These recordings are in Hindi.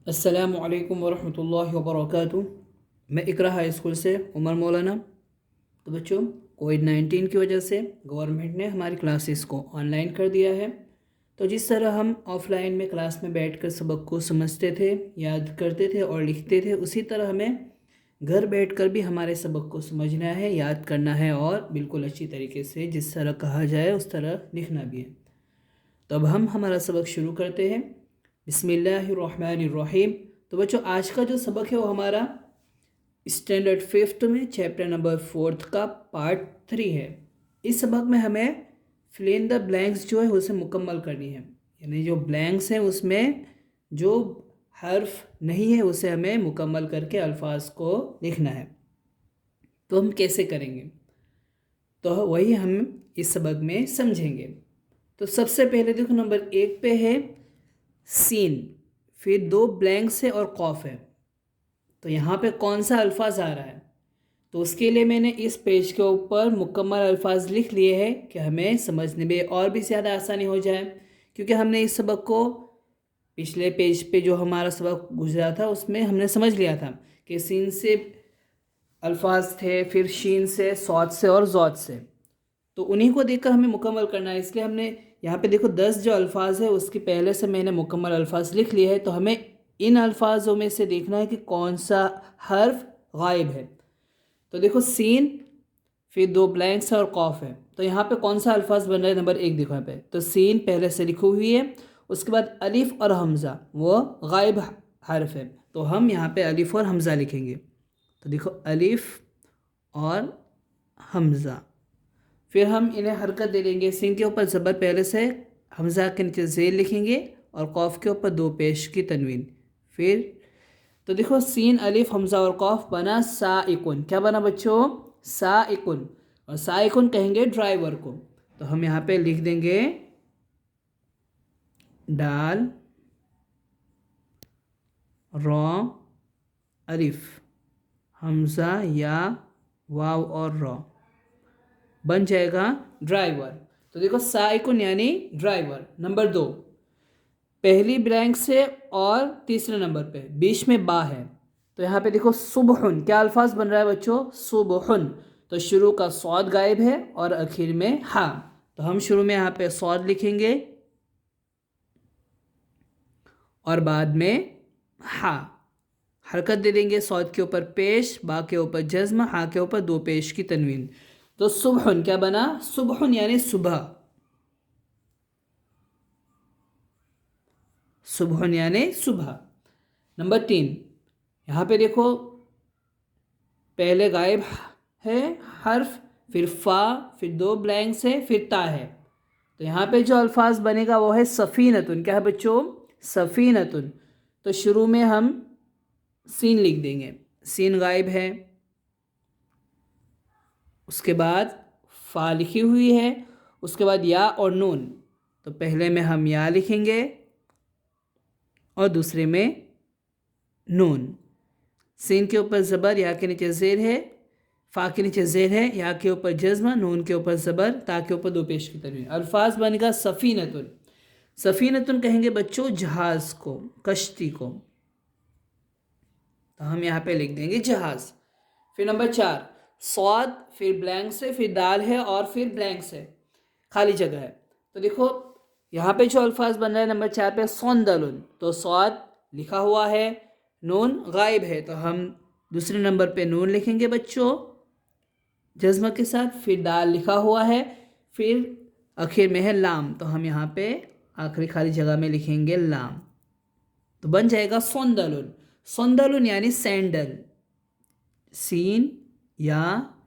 अस्सलामु अलैकुम वरहमतुल्लाहि वबरकातुहू। मैं इकरा हाई स्कूल से उमर मौलाना। तो बच्चों, कोविड-19 की वजह से गवर्नमेंट ने हमारी क्लासेस को ऑनलाइन कर दिया है। तो जिस तरह हम ऑफ़लाइन में क्लास में बैठकर सबक को समझते थे, याद करते थे और लिखते थे, उसी तरह हमें घर बैठकर भी हमारे सबक को समझना है, याद करना है और बिल्कुल अच्छी तरीके से जिस तरह कहा जाए उस तरह लिखना भी है। तो अब हम हमारा सबक शुरू करते हैं। बिस्मिल्लाहिर्रहमानिर्रहीम। तो बच्चों, आज का जो सबक है वो हमारा स्टैंडर्ड फिफ्थ में चैप्टर नंबर 4 का पार्ट 3 है। इस सबक में हमें फिल इन द ब्लैंक्स जो है उसे मुकम्मल करनी है, यानी जो ब्लैंक्स हैं उसमें जो हर्फ नहीं है उसे हमें मुकम्मल करके अल्फाज को लिखना है। तो हम कैसे करेंगे, तो वही हम इस सबक में समझेंगे। तो सबसे पहले देखो, नंबर 1 पे है सीन, फिर 2 ब्लैंक्स है और कॉफ है। तो यहाँ पे कौन सा अल्फाज आ रहा है, तो उसके लिए मैंने इस पेज के ऊपर मुकम्मल अल्फाज लिख लिए हैं कि हमें समझने में और भी ज़्यादा आसानी हो जाए। क्योंकि हमने इस सबक को पिछले पेज पे जो हमारा सबक गुजरा था उसमें हमने समझ लिया था कि सीन से अल्फाज थे, फिर शीन से, सौद से और जौद से। तो उन्हीं को देखकर हमें मुकम्मल करना है। इसलिए हमने यहाँ पे देखो 10 जो अल्फाज है उसके पहले से मैंने मुकम्मल अल्फाज लिख लिए है। तो हमें इन अल्फाजों में से देखना है कि कौन सा हर्फ गायब है। तो देखो सीन, फिर 2 ब्लैंक्स है और कॉफ है। तो यहाँ पे कौन सा अल्फाज बन रहा है, नंबर 1 देखो यहाँ पे। तो सीन पहले से लिखी हुई है, उसके बाद अलिफ और हमज़ा वो गायब हर्फ है। तो हम यहाँ पे अलिफ और हमज़ा लिखेंगे। तो देखो अलिफ और हमज़ा, फिर हम इन्हें हरकत दे देंगे। सीन के ऊपर ज़बर पहले से, हमज़ा के नीचे ज़ेर लिखेंगे और कॉफ के ऊपर 2 पेश की तनवीन। फिर तो देखो सीन अलिफ हमज़ा और कॉफ बना साइकुन। क्या बना बच्चों, साइकुन। और साइकुन कहेंगे ड्राइवर को। तो हम यहाँ पे लिख देंगे डाल रॉ अलिफ हमज़ा या वाव और रॉ, बन जाएगा ड्राइवर। तो देखो साइकुन यानी ड्राइवर। नंबर 2 पहली ब्लैंक से और तीसरे नंबर पे बीच में बा है। तो यहाँ पे देखो सुबहुन, क्या अल्फाज बन रहा है बच्चों, सुबहुन। तो शुरू का सौद गायब है और आखिर में हा। तो हम शुरू में यहाँ पे सौद लिखेंगे और बाद में हा, हरकत दे देंगे। सौद के ऊपर पेश, बा के ऊपर जज्म, हा के ऊपर 2 पेश की तनवीन। तो सुबहुन क्या बना, सुबहुन यानी सुबह, सुबहुन यानी सुबह। नंबर 3 यहाँ पे देखो पहले गायब है हर्फ, फिर फा, फिर 2 ब्लैंक्स है, फिर ता है। तो यहाँ पे जो अल्फाज बनेगा वो है सफ़ीनतुन। क्या है बच्चों, सफ़ीनतुन। तो शुरू में हम सीन लिख देंगे, सीन गायब है। उसके बाद फ़ा लिखी हुई है, उसके बाद या और नून। तो पहले में हम या लिखेंगे और दूसरे में नून। सीन के ऊपर ज़बर, या के नीचे ज़ेर है, फ़ा के नीचे ज़ेर है, या के ऊपर जज्म, नून के ऊपर ज़बर, ता के ऊपर 2 पेश की तनवीन। अल्फाज बनेगा सफ़ीनतुन। सफ़ीनतुन कहेंगे बच्चों जहाज़ को, कश्ती को। तो हम यहाँ पे लिख देंगे जहाज़। फिर नंबर 4 सौद, फिर ब्लैंक से, फिर दाल है और फिर ब्लैंक से, खाली जगह है। तो देखो यहाँ पे जो अल्फाज बन रहा है नंबर 4 पे सौंदलुन। तो सौद लिखा हुआ है, नून गायब है। तो हम दूसरे नंबर पे नून लिखेंगे बच्चों जज्म के साथ। फिर दाल लिखा हुआ है, फिर आखिर में है लाम। तो हम यहाँ पे आखिरी खाली जगह में लिखेंगे लाम। तो बन जाएगा सौंदलुन। सौंदलुन यानी सैंडल, सीन या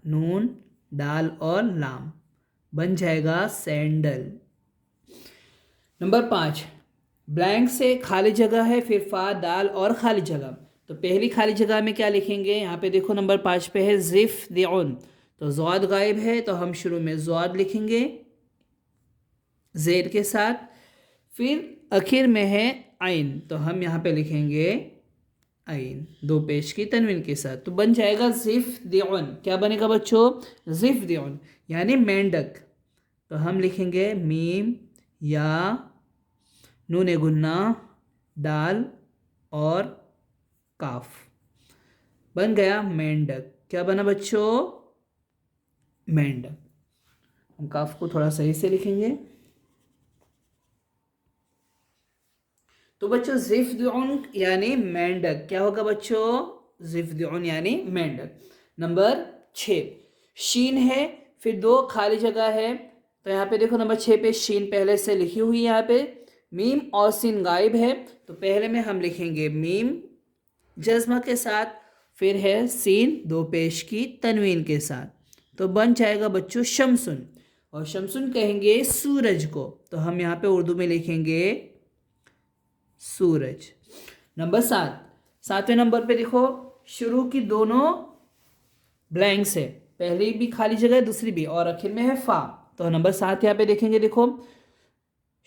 नून दाल और लाम, बन जाएगा सैंडल। नंबर 5 ब्लैंक से खाली जगह है, फिर फा दाल और खाली जगह। तो पहली खाली जगह में क्या लिखेंगे, यहाँ पे देखो नंबर 5 पे है ज़िफ़ दिउन। तो ज़ौद गायब है, तो हम शुरू में ज़ौद लिखेंगे ज़ेर के साथ। फिर आखिर में है आइन, तो हम यहाँ पे लिखेंगे आइन 2 पेश की तनवीन के साथ। तो बन जाएगा ज़िफ़ दिउन। क्या बनेगा बच्चों, ज़िफ़ दिउन यानी मेंढक। तो हम लिखेंगे मीम या नून गुन्ना दाल और काफ, बन गया मेंढक। क्या बना बच्चों? मेंढक। हम काफ को थोड़ा सही से लिखेंगे। तो बच्चों ज़िफ़्दुन यानी मेंढक, क्या होगा बच्चों? ज़िफ़्दुन यानी मेंढक। नंबर 6 शीन है, फिर 2 खाली जगह है। तो यहाँ पे देखो नंबर 6 पे शीन पहले से लिखी हुई है। यहाँ पे मीम और सीन गायब है, तो पहले में हम लिखेंगे मीम जज्मा के साथ, फिर है सीन 2 पेश की तनवीन के साथ, तो बन जाएगा बच्चों शमसुन। और शमसुन कहेंगे सूरज को, तो हम यहाँ पे उर्दू में लिखेंगे सूरज। नंबर 7 सातवें नंबर पे देखो शुरू की दोनों ब्लैंक्स है, पहली भी खाली जगह है, दूसरी भी, और आखिर में है फा। तो नंबर 7 यहाँ पे देखेंगे, देखो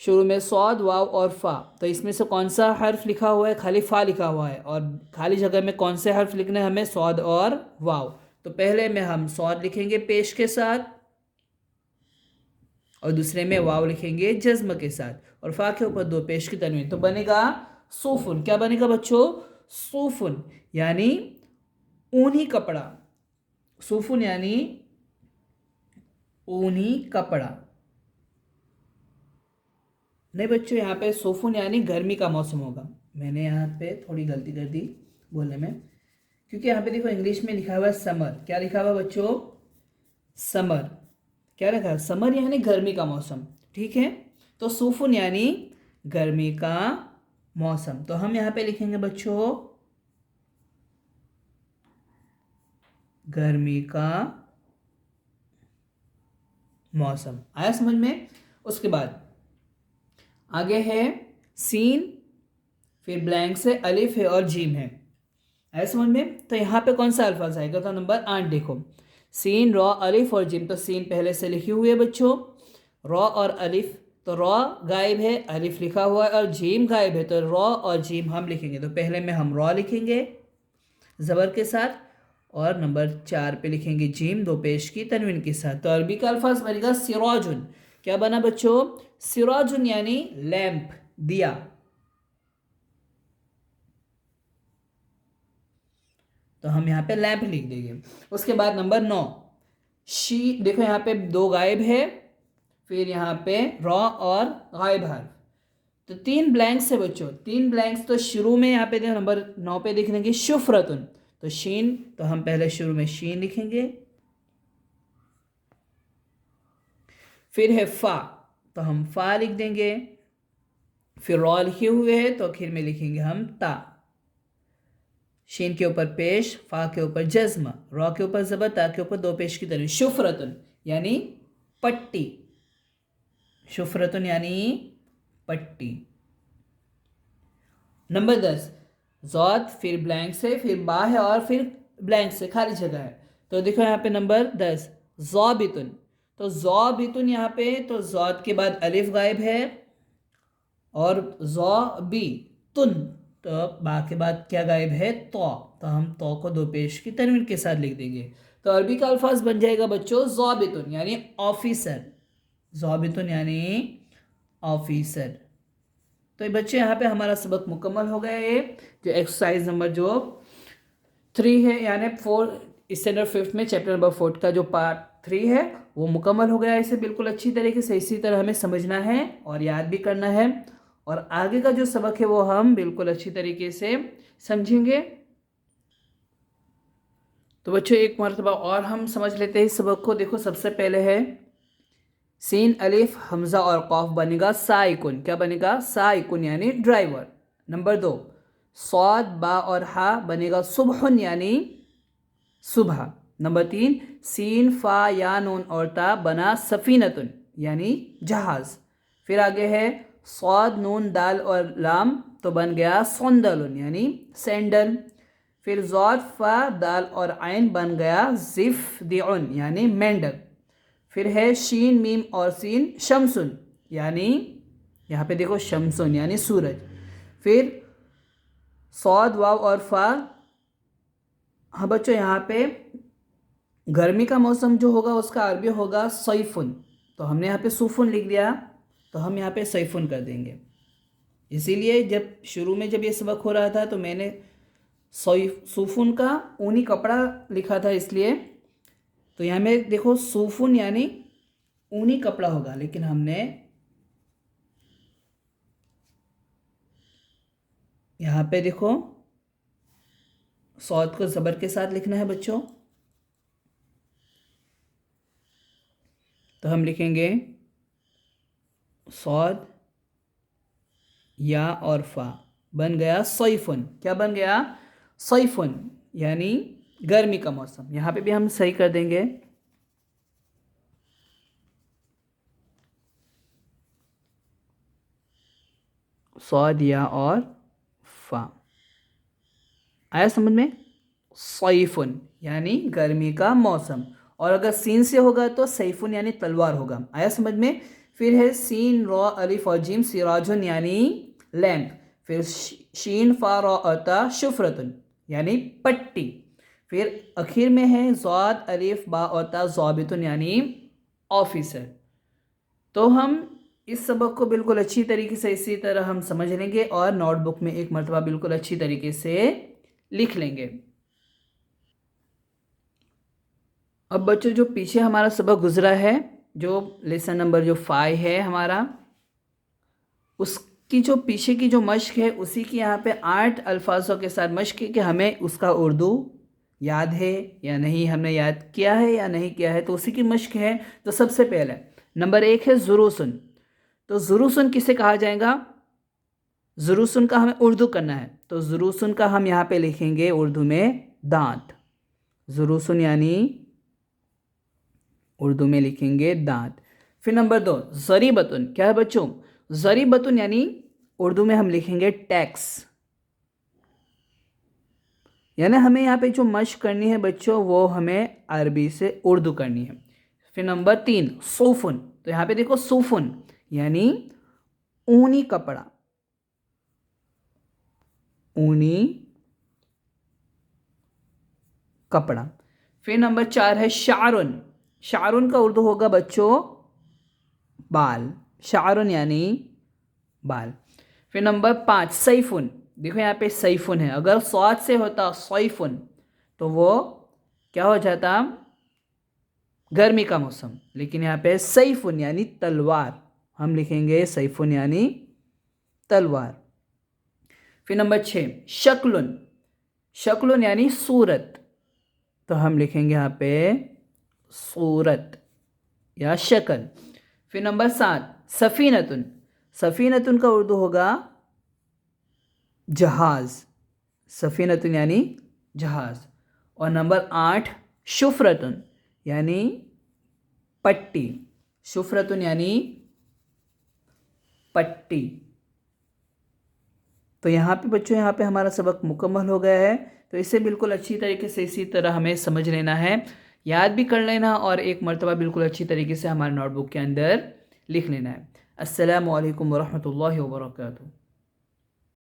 शुरू में सौद वाव और फा, तो इसमें से कौन सा हर्फ लिखा हुआ है? खाली फा लिखा हुआ है। और खाली जगह में कौन से हर्फ लिखने हैं हमें? सौद और वाव। तो पहले में हम सौद लिखेंगे पेश के साथ, और दूसरे में वाव लिखेंगे जज्म के साथ, और फा के ऊपर 2 पेश की तनवीन, तो बनेगा सूफुन। क्या बनेगा बच्चों? सूफुन यानी ऊनी कपड़ा। सूफुन यानी ऊनी कपड़ा। नहीं बच्चों, यहाँ पे सूफुन यानी गर्मी का मौसम होगा। मैंने यहाँ पे थोड़ी गलती कर दी बोलने में, क्योंकि यहाँ पे देखो इंग्लिश में लिखा हुआ है समर। क्या लिखा हुआ है बच्चों? समर। क्या लिखा है? समर यानी गर्मी का मौसम, ठीक है। तो सूफुन यानी गर्मी का मौसम, तो हम यहाँ पे लिखेंगे बच्चों गर्मी का मौसम। आया समझ में? उसके बाद आगे है सीन, फिर ब्लैंक से अलिफ है और जीम है। आया समझ में? तो यहाँ पे कौन सा अल्फाज आएगा? तो नंबर 8 देखो, सीन रॉ अलिफ और जिम। तो सीन पहले से लिखी हुई है बच्चों, रॉ और अलिफ, तो रॉ गायब है, अलिफ लिखा हुआ है, और जीम गायब है, तो रॉ और जीम हम लिखेंगे। तो पहले में हम रॉ लिखेंगे ज़बर के साथ, और नंबर 4 पे लिखेंगे जीम 2 पेश की तनवीन के साथ। तो अरबी का अल्फाज बनेगा सिराजुन। क्या बना बच्चों? सिराजुन यानी लैंप, दिया। तो हम यहाँ पे लैंप लिख देंगे। उसके बाद नंबर 9 शी, देखो यहाँ पे 2 गायब है, फिर यहाँ पे रॉ और गायब हर्फ, तो 3 ब्लैंक्स है बच्चों, 3 ब्लैंक्स। तो शुरू में यहाँ पे देखो नंबर 9 पे देख लेंगे शुफ्रतुन, तो शीन, तो हम पहले शुरू में शीन लिखेंगे। फिर है फा, तो हम फा लिख देंगे। फिर रॉ लिखे हुए हैं, तो आखिर में लिखेंगे हम ता। शीन के ऊपर पेश, फा के ऊपर जज्म, रॉ के ऊपर ज़बर, ता के ऊपर 2 पेश की तरह। शुफ्रतुन यानी पट्टी, शुफ्रतुन यानी पट्टी। नंबर 10 ज़ौद, फिर ब्लैंक से, फिर बा है, और फिर ब्लैंक से खाली जगह है। तो देखो यहाँ पे नंबर 10 ज़ौबितुन, तो ज़ौबितुन यहाँ पे, तो ज़ौद के बाद अलिफ गायब है, और ज़ौबी तुन, तो बा के बाद क्या गायब है? तो हम तो को 2 पेश की तनवीन के साथ लिख देंगे। तो अरबी का अल्फाज बन जाएगा बच्चों ज़ौबितुन यानी ऑफिसर। ज़ौबितुन यानी ऑफिसर। तो ये बच्चे यहाँ पे हमारा सबक मुकम्मल हो गया है। जो एक्सरसाइज नंबर जो 3 है, यानी 4 स्टैंडर्ड 5 में चैप्टर नंबर 4 का जो पार्ट 3 है वो मुकम्मल हो गया है। इसे बिल्कुल अच्छी तरीके से इसी तरह हमें समझना है और याद भी करना है, और आगे का जो सबक है वो हम बिल्कुल अच्छी तरीके से समझेंगे। तो बच्चों एक मरतबा और हम समझ लेते हैं इस सबक को। देखो सबसे पहले है सीन अलिफ हमज़ा और कौफ, बनेगा साइकुन। क्या बनेगा? साइकुन यानी ड्राइवर। नंबर 2 सौद बा और हा, बनेगा सुबहुन यानी सुबह। नंबर 3 सीन फा या नून और ता, बना सफ़ीनतुन यानी जहाज़। फिर आगे है सौद नून दाल और लाम, तो बन गया सौंदलुन यानी सैंडल। फिर ज़ौद फा दाल और आइन, बन गया ज़िफ़्दिउन यानी मेंढक। फिर है शीन मीम और सीन शमसुन यानी, यहाँ पे देखो शमसुन यानी सूरज। फिर सौद वाव और फा, हाँ बच्चों यहाँ पे गर्मी का मौसम जो होगा उसका अरबी होगा सैफुन, तो हमने यहाँ पे सूफुन लिख दिया, तो हम यहाँ पे सैफुन कर देंगे। इसीलिए जब शुरू में जब ये सबक हो रहा था तो मैंने सूफुन का ऊनी कपड़ा लिखा था, इसलिए तो यहाँ में देखो सूफुन यानी ऊनी कपड़ा होगा, लेकिन हमने यहाँ पे देखो सौद को ज़बर के साथ लिखना है बच्चों। तो हम लिखेंगे सौद या और फा, बन गया सैफुन। क्या बन गया? सैफुन यानी गर्मी का मौसम। यहाँ पे भी हम सही कर देंगे। सौद या और फा आया समझ में? सैफुन यानी गर्मी का मौसम, और अगर सीन से होगा तो सैफुन यानी तलवार होगा। आया समझ में? फिर है सीन रॉ अलिफ और जिम सिराजुन यानी लैंप। फिर शीन फा रॉ अता शुफ्रतुन यानी पट्टी। फिर आखिर में है ज़ाद अलिफ बा अता ज़ाबितुन यानी ऑफिसर। तो हम इस सबक को बिल्कुल अच्छी तरीके से इसी तरह हम समझ लेंगे और नोटबुक में एक मरतबा बिल्कुल अच्छी तरीके से लिख लेंगे। अब बच्चों जो पीछे हमारा सबक गुजरा है, जो लेसन नंबर जो 5 है हमारा, उसकी जो पीछे की जो मश्क है उसी की यहाँ पे 8 अल्फाजों के साथ मश्क है कि हमें उसका उर्दू याद है या नहीं, हमने याद किया है या नहीं किया है, तो उसी की मश्क है। तो सबसे पहले नंबर 1 है ज़ुरूसुन। तो ज़ुरूसुन किसे कहा जाएगा? ज़ुरूसुन का हमें उर्दू करना है, तो ज़ुरूसुन का हम यहाँ पे लिखेंगे उर्दू में दांत। ज़ुरूसुन यानी उर्दू में लिखेंगे दांत। फिर नंबर 2 ज़रीबतुन। क्या है बच्चों? ज़रीबतुन यानी उर्दू में हम लिखेंगे टैक्स। यानी हमें यहाँ पे जो मश्क करनी है बच्चों वो हमें अरबी से उर्दू करनी है। फिर नंबर 3 सूफुन। तो यहाँ पे देखो सूफुन यानी ऊनी कपड़ा, ऊनी कपड़ा। फिर नंबर 4 है शारुन। शारुन का उर्दू होगा बच्चों बाल। शारुन यानी बाल। फिर नंबर 5 सैफुन। देखो यहाँ पे सैफुन है, अगर स्वाद से होता सैफुन तो वो क्या हो जाता? गर्मी का मौसम। लेकिन यहाँ पे सैफुन यानी तलवार, हम लिखेंगे सैफुन यानी तलवार। फिर नंबर 6 शक्लुन। शक्लुन यानी सूरत, तो हम लिखेंगे यहाँ पे सूरत या शक्ल। फिर नंबर 7 सफ़ीनतुन। सफ़ीनतुन का उर्दू होगा जहाज़। सफ़ीनतुन यानी जहाज़। और नंबर 8 शुफ्रतुन यानी पट्टी। शुफ्रतुन यानी पट्टी। तो यहाँ पे बच्चों यहाँ पे हमारा सबक मुकम्मल हो गया है। तो इसे बिल्कुल अच्छी तरीके से इसी तरह हमें समझ लेना है, याद भी कर लेना और एक मरतबा बिल्कुल अच्छी तरीके से हमारे नोटबुक के अंदर लिख लेना है। अस्सलामु अलैकुम वरहमतुल्लाहि वबरकातुहू।